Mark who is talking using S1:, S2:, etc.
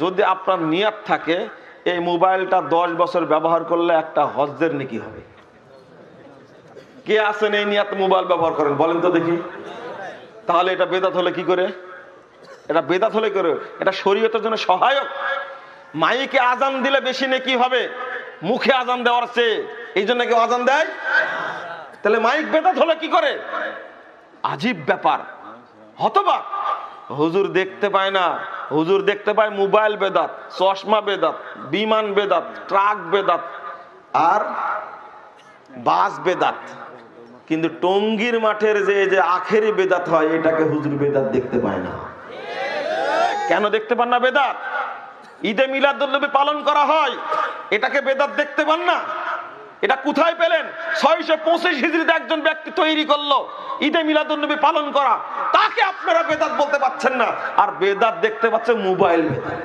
S1: যদি আপনার নিয়ত থাকে এই মোবাইলটা 10 বছর ব্যবহার করলে একটা হজ্জের নেকি হবে, কে আছেন এই নিয়ত মোবাইল ব্যবহার করেন বলেন তো দেখি? তাহলে এটা বেদাত হলে কি করে? এটা বেদাত হলে করে, এটা শরীয়তের জন্য সহায়ক। মাইকে আজান দিলে বেশি নেকি হবে মুখে আজান দেওয়ার চেয়ে, এই জন্য কেউ আজান দেয়। তাহলে মাইক বেদাত হলে কি করে? আজীব ব্যাপার। হতবাক, হুজুর দেখতে পায় না, হুজুর দেখতে পায় মোবাইল বেদাত, চশমা বেদাত, বিমান বেদাত, ট্রাক বেদাত, আর বাস বেদাত, কিন্তু টঙ্গীর মাঠের যে আখেরি বেদাত হয় এটাকে হুজুর বেদাত দেখতে পায় না। কেন দেখতে পান না বেদাত? ঈদে মিলাদুন্নবী পালন করা হয়, এটাকে বেদাত দেখতে পান না? এটা কোথায় পেলেন? 625 হিজরিতে একজন ব্যক্তি তৈরি করলো ঈদে মিলাদুন্নবী পালন করা, তাকে আপনারা বেদাত বলতে পারছেন না, আর বেদাত দেখতে পাচ্ছেন মোবাইল বেদাত।